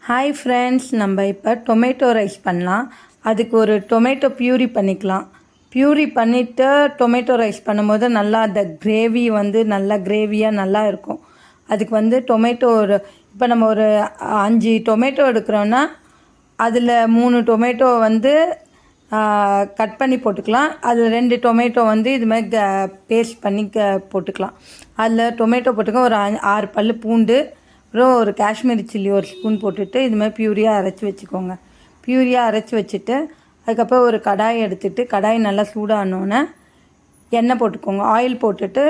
Hi friends, நம்ம இப்போ tomato rice பண்ணலாம். அதுக்கு ஒரு டொமேட்டோ பியூரி பண்ணிக்கலாம். பியூரி பண்ணிவிட்டு டொமேட்டோ ரைஸ் பண்ணும்போது நல்லா அந்த கிரேவி நல்லா கிரேவியாக நல்லா இருக்கும். அதுக்கு டொமேட்டோ இப்போ நம்ம ஒரு 5 டொமேட்டோ எடுக்கிறோன்னா அதில் 3 டொமேட்டோ கட் பண்ணி போட்டுக்கலாம். அதில் 2 டொமேட்டோ இது மாதிரி பேஸ்ட் பண்ணி போட்டுக்கலாம். அதில் டொமேட்டோ போட்டுக்க ஒரு 6 பல் பூண்டு, அப்புறம் ஒரு காஷ்மீரி சில்லி ஒரு ஸ்பூன் போட்டுட்டு இது மாதிரி பியூரியாக அரைச்சி வச்சுக்கோங்க. பியூரியாக அரைச்சி வச்சுட்டு அதுக்கப்புறம் ஒரு கடாய் எடுத்துகிட்டு கடாய் நல்லா சூடானோன்னே எண்ணெய் போட்டுக்கோங்க. ஆயில் போட்டுட்டு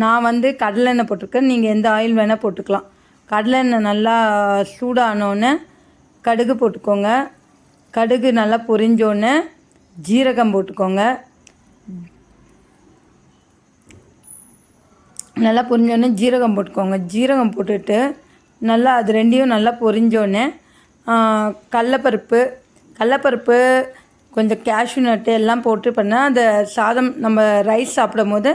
நான் கடலெண்ணெய் போட்டிருக்கேன். நீங்கள் எந்த ஆயில் வேணால் போட்டுக்கலாம். கடலெண்ணெய் நல்லா சூடானோன்னே கடுகு போட்டுக்கோங்க. கடுகு நல்லா பொரிஞ்சோன்னே ஜீரகம் போட்டுக்கோங்க. நல்லா பொரிஞ்சோடனே ஜீரகம் போட்டுக்கோங்க. ஜீரகம் போட்டுட்டு நல்லா அது ரெண்டையும் நல்லா பொரிஞ்சோடனே கடலப்பருப்பு கொஞ்சம் கேஷ்யூ நட்டு எல்லாம் போட்டு பண்ணால் அந்த சாதம் நம்ம ரைஸ் சாப்பிடும் போது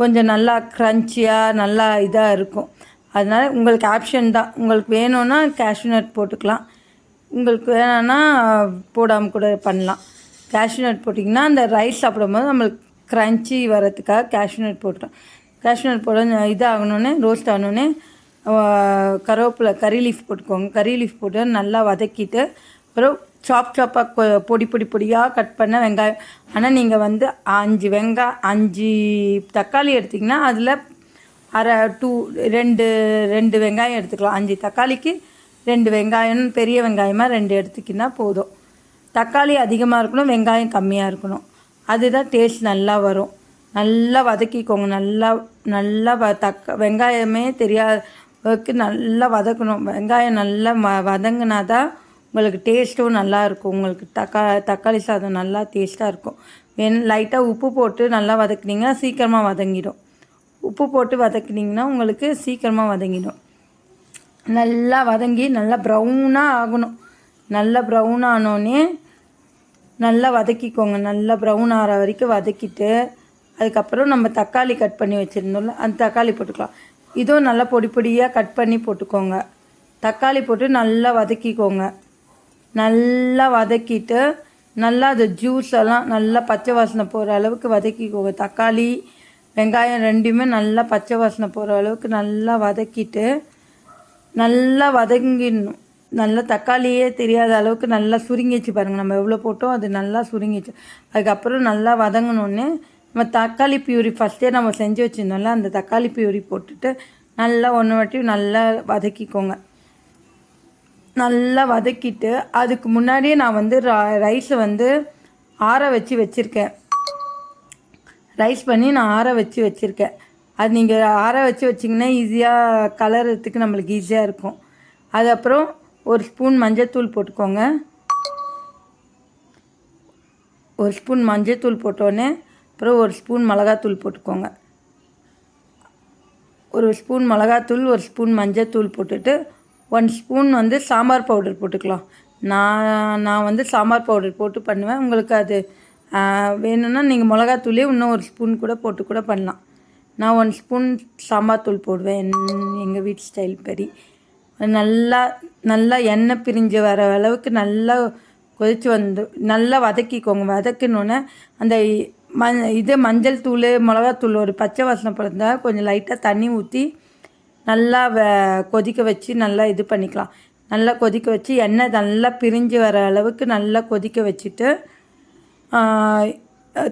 கொஞ்சம் நல்லா க்ரன்ச்சியாக நல்லா இதாக இருக்கும். அதனால் உங்களுக்கு ஆப்ஷன் தான். உங்களுக்கு வேணும்னா கேஷ்யூ நட் போட்டுக்கலாம், உங்களுக்கு வேணும்னா போடாமல் கூட பண்ணலாம். கேஷ்யூ நட் போட்டிங்கன்னா அந்த ரைஸ் சாப்பிடும் போது நம்மளுக்கு க்ரன்ச்சி வரதுக்காக கேஷ்யூ நட் போட்டுட்டோம். கேஷ்யூ நட் போட இதாகணுன்னே ரோஸ்ட் ஆகணுன்னே கருவேப்பிலை கறி லீஃப் போட்டுக்கோங்க. கறி லீஃப் போட்டு நல்லா வதக்கிட்டு அப்புறம் சாப்பாக பொடியாக கட் பண்ண வெங்காயம். ஆனால் நீங்கள் 5 தக்காளி எடுத்திங்கன்னா அதில் ரெண்டு வெங்காயம் எடுத்துக்கலாம். 5 தக்காளிக்கு 2 வெங்காயம், பெரிய வெங்காயமாக 2 எடுத்துக்கின்னா போதும். தக்காளி அதிகமாக இருக்கணும், வெங்காயம் கம்மியாக இருக்கணும். அதுதான் டேஸ்ட் நல்லா வரும். நல்லா வதக்கிக்கோங்க. நல்லா வெங்காயமே தெரியாததுக்கு நல்லா வதக்கணும். வெங்காயம் நல்லா வதங்கினா தான் உங்களுக்கு டேஸ்ட்டும் நல்லாயிருக்கும். உங்களுக்கு தக்காளி சாதம் நல்லா டேஸ்ட்டாக இருக்கும். லைட்டாக உப்பு போட்டு நல்லா வதக்குனிங்கன்னா சீக்கிரமாக வதங்கிடும். உப்பு போட்டு வதக்குனிங்கன்னா உங்களுக்கு சீக்கிரமாக வதங்கிடும். நல்லா வதங்கி நல்லா ப்ரௌனாக ஆகணும். நல்லா ப்ரௌன் ஆனோடனே நல்லா வதக்கிக்கோங்க. நல்லா ப்ரௌன் ஆகிற வரைக்கும் வதக்கிட்டு அதுக்கப்புறம் நம்ம தக்காளி கட் பண்ணி வச்சுருந்தோம்ல அந்த தக்காளி போட்டுக்கலாம். இதுவும் நல்லா பொடியாக கட் பண்ணி போட்டுக்கோங்க. தக்காளி போட்டு நல்லா வதக்கிக்கோங்க. நல்லா வதக்கிட்டு நல்லா அது ஜூஸ் எல்லாம் நல்லா பச்சை வாசனை போகிற அளவுக்கு வதக்கிக்கோங்க. தக்காளி வெங்காயம் ரெண்டுமே நல்லா பச்சை வாசனை போகிற அளவுக்கு நல்லா வதக்கிட்டு நல்லா வதங்கிடணும். நல்லா தக்காளியே தெரியாத அளவுக்கு நல்லா சுருங்கிச்சு பாருங்கள். நம்ம எவ்வளோ போட்டோம் அது நல்லா சுருங்கிச்சு. அதுக்கப்புறம் நல்லா வதங்கினோடனே நம்ம தக்காளி பியூரி ஃபஸ்ட்டே நம்ம செஞ்சு வச்சுருந்தோம்ல அந்த தக்காளி பியூரி போட்டுட்டு நல்லா வாட்டி நல்லா வதக்கிக்கோங்க. நல்லா வதக்கிட்டு அதுக்கு முன்னாடியே நான் ரைஸை ஆற வச்சு வச்சுருக்கேன். ரைஸ் பண்ணி நான் ஆற வச்சு வச்சுருக்கேன். அது நீங்கள் ஆற வச்சு வச்சிங்கன்னா ஈஸியாக கலர்றதுக்கு நம்மளுக்கு ஈஸியாக இருக்கும். அது அப்புறம் ஒரு ஸ்பூன் மஞ்சள்தூள் போட்டுக்கோங்க. ஒரு ஸ்பூன் மஞ்சள்தூள் போட்டோன்னே அப்புறம் ஒரு ஸ்பூன் மிளகாத்தூள் போட்டுக்கோங்க. ஒரு ஸ்பூன் மிளகாத்தூள், ஒரு ஸ்பூன் மஞ்சள்தூள் போட்டுட்டு 1 ஸ்பூன் சாம்பார் பவுடர் போட்டுக்கலாம். நான் சாம்பார் பவுடர் போட்டு பண்ணுவேன். உங்களுக்கு அது வேணும்னா நீங்கள் மிளகாத்தூளே இன்னும் ஒரு ஸ்பூன் கூட போட்டு கூட பண்ணலாம். நான் 1 ஸ்பூன் சாம்பார் தூள் போடுவேன், எங்கள் வீட்டு ஸ்டைல் படி. நல்லா எண்ணெய் பிரிஞ்சு வர அளவுக்கு நல்லா கொதித்து நல்லா வதக்கிக்கோங்க. வதக்கினோன்னே அந்த மஞ்சள் தூள் மிளகாத்தூள் ஒரு பச்சை வாசனை பிறந்தா கொஞ்சம் லைட்டாக தண்ணி ஊற்றி நல்லா கொதிக்க வச்சு நல்லா இது பண்ணிக்கலாம். நல்லா கொதிக்க வச்சு எண்ணெய் நல்லா பிரிஞ்சு வர அளவுக்கு நல்லா கொதிக்க வச்சுட்டு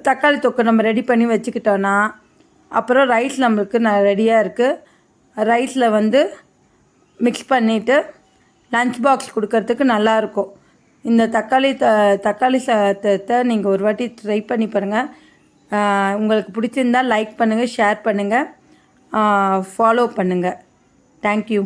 தக்காளி தொக்கு நம்ம ரெடி பண்ணி வச்சுக்கிட்டோன்னா அப்புறம் ரைஸ் நம்மளுக்கு ரெடியாக இருக்குது. ரைஸில் மிக்ஸ் பண்ணிவிட்டு லன்ச் பாக்ஸ் கொடுக்கறதுக்கு நல்லாயிருக்கும். இந்த தக்காளி சாதத்தை நீங்கள் ஒரு வாட்டி ட்ரை பண்ணி பாருங்கள். உங்களுக்கு பிடிச்சிருந்தால் லைக் பண்ணுங்கள், ஷேர் பண்ணுங்கள், ஃபாலோ பண்ணுங்கள். தேங்க்யூ.